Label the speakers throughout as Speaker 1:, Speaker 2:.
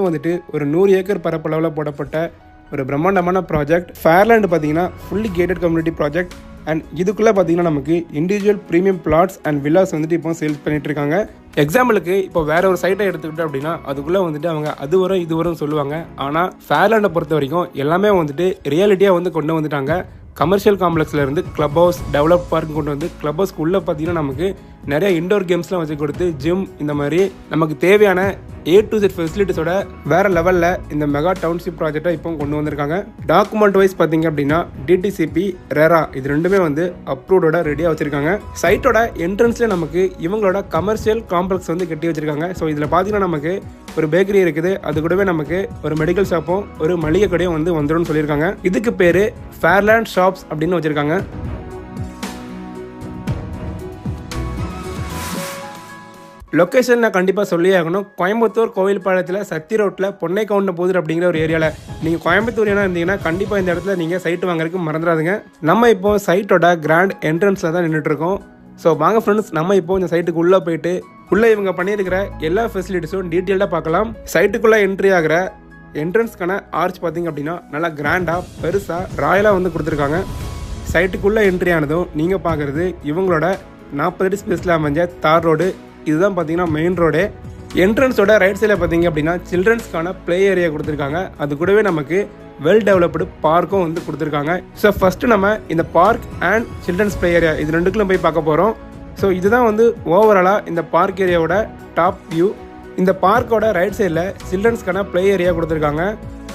Speaker 1: வந்துட்டு ஒரு 100 ஏக்கர் பரப்பளவில் போடப்பட்ட ஒரு பிரம்மாண்டமான ப்ராஜெக்ட். ஃபேர்லேண்ட் பார்த்தீங்கன்னா fully gated community project. And இதுக்குள்ளே பார்த்தீங்கன்னா நமக்கு individual premium flats and villas வந்துட்டு இப்போ சேல்ஸ் பண்ணிட்டு இருக்காங்க. எக்ஸாம்பிளுக்கு இப்போ வேற ஒரு சைட்டை எடுத்துக்கிட்டோம் அப்படின்னா அதுக்குள்ளே வந்துட்டு அவங்க அது வரும் இது வரும் சொல்லுவாங்க. ஆனால் ஃபேர்லேண்டை பொறுத்த வரைக்கும் எல்லாமே வந்துட்டு ரியாலிட்டியாக வந்து கொண்டு வந்துட்டாங்க. கமர்ஷியல் காம்ப்ளெக்ஸில் இருந்து கிளப் ஹவுஸ், டெவலப் பார்க் கொண்டு வந்து கிளப் ஹவுஸ்க்குள்ளே பார்த்தீங்கன்னா நமக்கு நிறைய இண்டோர் கேம்ஸ்லாம் வச்சு கொடுத்து ஜிம் இந்த மாதிரி நமக்கு தேவையான A to Z ஃபெசிலிட்டிஸோட வேறு லெவலில் இந்த மெகா டவுன்ஷிப் ப்ராஜெக்டை இப்போ கொண்டு வந்திருக்காங்க. டாக்குமெண்ட் வைஸ் பார்த்தீங்க அப்படின்னா DTCP, RERA இது ரெண்டுமே வந்து அப்ரூவ்டோட ரெடியாக வச்சுருக்காங்க. சைட்டோட என்ட்ரன்ஸில் நமக்கு இவங்களோட கமர்ஷியல் காம்ப்ளெக்ஸ் வந்து கட்டி வச்சுருக்காங்க. ஸோ இதில் பார்த்தீங்கன்னா நமக்கு ஒரு பேக்கரி இருக்குது, அது கூடவே நமக்கு ஒரு மெடிக்கல் ஷாப்பும் ஒரு மளிகை கடையும் வந்து வந்துடும் சொல்லியிருக்காங்க. இதுக்கு பேர் ஃபேர்லேண்ட் ஷாப்ஸ் அப்படின்னு வச்சுருக்காங்க. லொக்கேஷன் நான் கண்டிப்பாக சொல்லி ஆகணும். கோயம்புத்தூர் கோவில்பாளையத்தில் சத்தி ரோட்டில் பொன்னை கவுண்டன்புதூர் அப்படிங்கிற ஒரு ஏரியாவில் நீங்கள் கோயம்புத்தூர் ஏன்னா இருந்தீங்கன்னா கண்டிப்பாக இந்த இடத்துல நீங்கள் சைட்டு வாங்குறதுக்கு மறந்துடாதுங்க. நம்ம இப்போ சைட்டோட கிராண்ட் என்ட்ரன்ஸில் தான் நின்றுட்டுருக்கோம். ஸோ வாங்க ஃப்ரெண்ட்ஸ், நம்ம இப்போ இந்த சைட்டுக்கு உள்ளே போயிட்டு உள்ளே இவங்க பண்ணியிருக்கிற எல்லா ஃபெசிலிட்டிஸும் டீட்டெயில்டாக பார்க்கலாம். சைட்டுக்குள்ளே என்ட்ரி ஆகிற என்ட்ரன்ஸ்க்கான ஆர்ச் பார்த்திங்க அப்படின்னா நல்லா கிராண்டாக பெருசாக ராயலாக வந்து கொடுத்துருக்காங்க. சைட்டுக்குள்ளே என்ட்ரி ஆனதும் நீங்கள் பார்க்குறது இவங்களோட 40 அடி ஸ்பேஸில் அமைஞ்ச தார் ரோடு. இதுதான் பார்த்தீங்கன்னா மெயின் ரோடு. என்ட்ரன்ஸோட ரைட் சைடில் பார்த்தீங்க அப்படின்னா சில்ட்ரன்ஸ்க்கான ப்ளே ஏரியா கொடுத்துருக்காங்க. அது கூடவே நமக்கு வெல் டெவலப்டு பார்க்கும் வந்து கொடுத்துருக்காங்க. ஸோ ஃபஸ்ட்டு நம்ம இந்த park and children's play area இது ரெண்டுக்குள்ள போய் பார்க்க போகிறோம். ஸோ இதுதான் வந்து ஓவராலாக இந்த பார்க் ஏரியாவோட டாப் வியூ. இந்த பார்க்கோட ரைட் சைடில் சில்ட்ரன்ஸ்க்கான ப்ளே ஏரியா கொடுத்துருக்காங்க.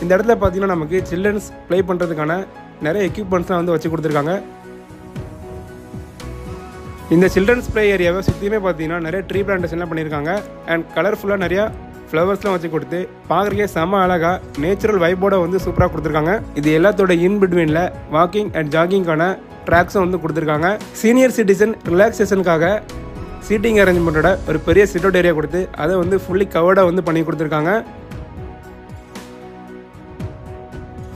Speaker 1: இந்த இடத்துல பார்த்தீங்கன்னா நமக்கு சில்ட்ரன்ஸ் ப்ளே பண்ணுறதுக்கான நிறைய எக்யூப்மெண்ட்ஸ்லாம் வந்து வச்சு கொடுத்துருக்காங்க. இந்த சில்ட்ரன்ஸ் ப்ளே ஏரியாவை சுற்றியுமே பார்த்தீங்கன்னா நிறைய ட்ரீ பிளான்டேஷன்லாம் பண்ணியிருக்காங்க. அண்ட் கலர்ஃபுல்லாக நிறையா ஃப்ளவர்ஸ்லாம் வச்சு கொடுத்து பார்க்குறக்கே செம்ம அழகாக நேச்சுரல் வைப்போட வந்து சூப்பராக கொடுத்துருக்காங்க. இது எல்லாத்தோட இன் பிட்வீனில் வாக்கிங் அண்ட் ஜாகிங்கான ட்ராக்ஸும் வந்து கொடுத்துருக்காங்க. சீனியர் சிட்டிசன் ரிலாக்ஸேஷனுக்காக சீட்டிங் அரேஞ்ச்மெண்ட்டோட ஒரு பெரிய சிட்டவுட் ஏரியா கொடுத்து அதை வந்து ஃபுல்லி கவர்டாக வந்து பண்ணி கொடுத்துருக்காங்க.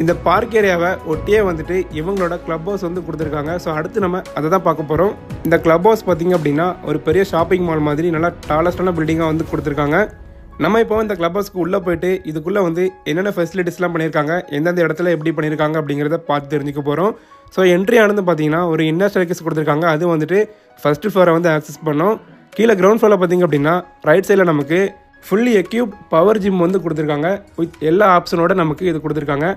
Speaker 1: இந்த பார்க் ஏரியாவை ஒட்டியே வந்துட்டு இவங்களோட கிளப் ஹவுஸ் வந்து கொடுத்துருக்காங்க. ஸோ அடுத்து நம்ம அதை தான் பார்க்க போகிறோம். இந்த கிளப் ஹவுஸ் பார்த்திங்க அப்படின்னா ஒரு பெரிய ஷாப்பிங் மால் மாதிரி நல்லா டாலஸ்டான பில்டிங்காக வந்து கொடுத்துருக்காங்க. நம்ம இப்போ இந்த கிளப் ஹவுஸ்க்கு உள்ளே போயிட்டு இதுக்குள்ளே வந்து என்னென்ன ஃபெசிலிட்டிஸ்லாம் பண்ணியிருக்காங்க, எந்தெந்த இடத்துல எப்படி பண்ணியிருக்காங்க அப்படிங்கிறத பார்த்து தெரிஞ்சுக்க போகிறோம். ஸோ என்ட்ரி ஆனது பார்த்தீங்கன்னா ஒரு இன்னர் ஸ்டேர்கேஸ் கொடுத்துருக்காங்க. அது வந்துட்டு ஃபஸ்ட்டு ஃப்ளோரை வந்து ஆக்சஸ் பண்ணோம். கீழே கிரவுண்ட் ஃப்ளோரில் பார்த்திங்க அப்படின்னா ரைட் சைடில் நமக்கு ஃபுல்லி எக்யூப்ட் பவர் ஜிம் வந்து கொடுத்துருக்காங்க. வித் எல்லா ஆப்ஷனோட நமக்கு இது கொடுத்துருக்காங்க.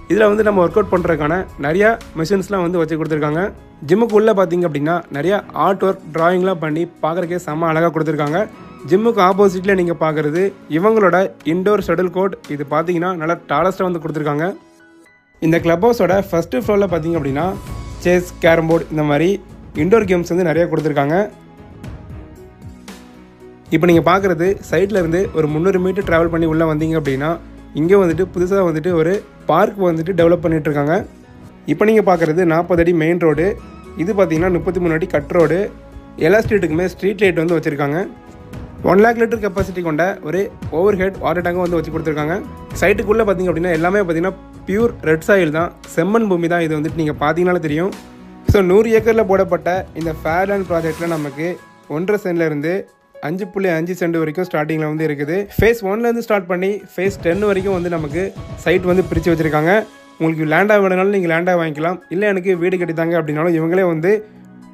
Speaker 1: இதில் வந்து நம்ம ஒர்க் அவுட் பண்ணுறதுக்கான நிறையா மிஷின்ஸ்லாம் வந்து வச்சு கொடுத்துருக்காங்க. ஜிம்முக்கு உள்ளே பார்த்திங்க அப்படின்னா நிறையா ஆர்ட் ஒர்க் ட்ராயிங்லாம் பண்ணி பார்க்குறக்கே செம்ம அழகாக கொடுத்துருக்காங்க. ஜிம்முக்கு ஆப்போசிட்டில் நீங்கள் பார்க்குறது இவங்களோட இண்டோர் ஷட்டில் கோர்ட். இது பார்த்தீங்கன்னா நல்லா டாலஸ்ட்டாக வந்து கொடுத்துருக்காங்க. இந்த கிளப் ஹவுஸோட ஃபஸ்ட்டு ஃப்ளோரில் பார்த்திங்க அப்படின்னா செஸ், கேரம் போர்டு இந்த மாதிரி இண்டோர் கேம்ஸ் வந்து நிறையா கொடுத்துருக்காங்க. இப்போ நீங்கள் பார்க்குறது சைட்டில் இருந்து ஒரு 300 மீட்டர் ட்ராவல் பண்ணி உள்ளே வந்தீங்க அப்படின்னா இங்கே வந்துட்டு புதுசாக வந்துட்டு ஒரு பார்க் வந்துட்டு டெவலப் பண்ணிகிட்ருக்காங்க. இப்போ நீங்கள் பார்க்குறது 40 அடி மெயின் ரோடு. இது பார்த்தீங்கன்னா 33 அடி கட் ரோடு. எல்லா ஸ்ட்ரீட்டுக்குமே ஸ்ட்ரீட் லைட் வந்து வச்சுருக்காங்க. 1 lakh லிட்டர் கெப்பாசிட்டி கொண்ட ஒரு ஓவர் ஹெட் வாட்டர் டேங்கும் வந்து வச்சு கொடுத்துருக்காங்க. சைட்டுக்குள்ளே பார்த்திங்க அப்படின்னா எல்லாமே பார்த்தீங்கன்னா பியூர் ரெட் சாயில் தான், செம்மண் பூமி தான். இது வந்துட்டு நீங்கள் பார்த்தீங்கனாலே தெரியும். ஸோ 100 ஏக்கரில் போடப்பட்ட இந்த ஃபேர்லேண்ட் ப்ராஜெக்டில் நமக்கு 1.5 சென்ட்லேருந்து 5.5 சென்ட் வரைக்கும் ஸ்டார்டிங்கில் வந்து இருக்குது. ஃபேஸ் 1லேருந்து ஸ்டார்ட் பண்ணி ஃபேஸ் 10 வரைக்கும் வந்து நமக்கு சைட் வந்து பிரித்து வச்சுருக்காங்க. உங்களுக்கு லேண்டாக வேணுனாலும் நீங்கள் லேண்டாக வாங்கிக்கலாம். இல்லை எனக்கு வீடு கட்டித்தாங்க அப்படின்னாலும் இவங்களே வந்து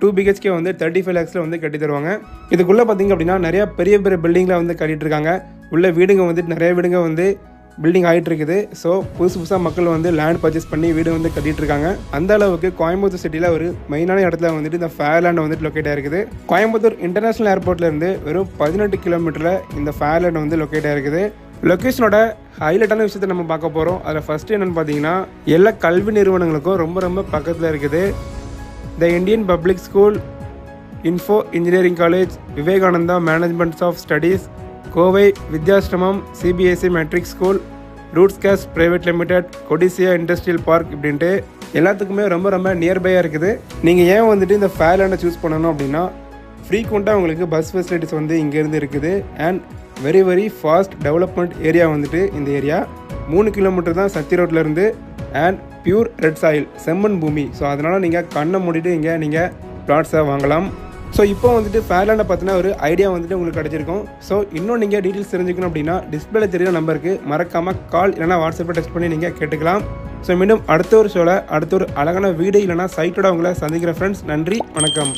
Speaker 1: 2 BHK வந்து 35 lakhஸில் வந்து கட்டி தருவாங்க. இதுக்குள்ளே பார்த்திங்க அப்படின்னா நிறையா பெரிய பெரிய பில்டிங்கில் வந்து கட்டிகிட்டு இருக்காங்க. உள்ள வீடுங்க வந்துட்டு நிறைய வீடுங்க வந்து பில்டிங் ஆகிட்டு இருக்குது. ஸோ புதுசாக மக்கள் வந்து லேண்ட் பர்ச்சேஸ் பண்ணி வீடு வந்து கட்டிகிட்டு இருக்காங்க. அந்த அளவுக்கு கோயம்புத்தூர் சிட்டியில் ஒரு மெயினான இடத்துல வந்துட்டு இந்த ஃபேர்லேண்ட் வந்துட்டு லொக்கேட் ஆகிருக்குது. கோயம்புத்தூர் இன்டர்நேஷனல் ஏர்போர்ட்லேருந்து வெறும் 18 கிலோமீட்டரில் இந்த ஃபேர்லேண்ட் வந்து லொக்கேட் ஆகிருக்குது. லொக்கேஷனோட ஹைலைட்டான விஷயத்தை நம்ம பார்க்க போகிறோம். அதில் ஃபஸ்ட்டு என்னென்னு பார்த்தீங்கன்னா எல்லா கல்வி நிறுவனங்களுக்கும் ரொம்ப ரொம்ப பக்கத்தில் இருக்குது. The Indian public school, info engineering college, Vivekananda managements of studies, Kovai Vidyashramam CBSE matric school, roots cast private limited, Codissia industrial park இப்படின்ட்டு எல்லாத்துக்குமே ரொம்ப ரொம்ப நியர்பையாக இருக்குது. நீங்கள் ஏன் வந்துட்டு இந்த ஃபேர்லேண்டை சூஸ் பண்ணணும் அப்படின்னா ஃப்ரீக்வெண்ட்டாக உங்களுக்கு பஸ் ஃபெசிலிட்டிஸ் வந்து இங்கேருந்து இருக்குது. And very very fast development area வந்துட்டு இந்த ஏரியா 3 கிலோமீட்டர் தான் சத்தி ரோட்லேருந்து. அண்ட் பியூர் ரெட் சாயில், செம்மண் பூமி. ஸோ அதனால் நீங்கள் கண்ணை மூடிட்டு இங்கே நீங்கள் பிளாட்ஸை வாங்கலாம். ஸோ இப்போ வந்துட்டு ஃபேர்லேண்டை பற்றின ஒரு ஐடியா வந்துட்டு உங்களுக்கு கிடச்சிருக்கும். ஸோ இன்னும் நீங்கள் டீட்டெயில்ஸ் தெரிஞ்சுக்கணும் அப்படின்னா டிஸ்பிளேல தெரியுற நம்பருக்கு மறக்காமல் கால் இல்லைனா வாட்ஸ்அப்பில் டெக்ஸ்ட் பண்ணி நீங்கள் கேட்டுக்கலாம். ஸோ மீண்டும் அடுத்த ஒரு ஷோவில் அடுத்த ஒரு அழகான வீடியோ இல்லைனா சைட்டோட உங்களை சந்திக்கிற ஃப்ரெண்ட்ஸ். நன்றி, வணக்கம்.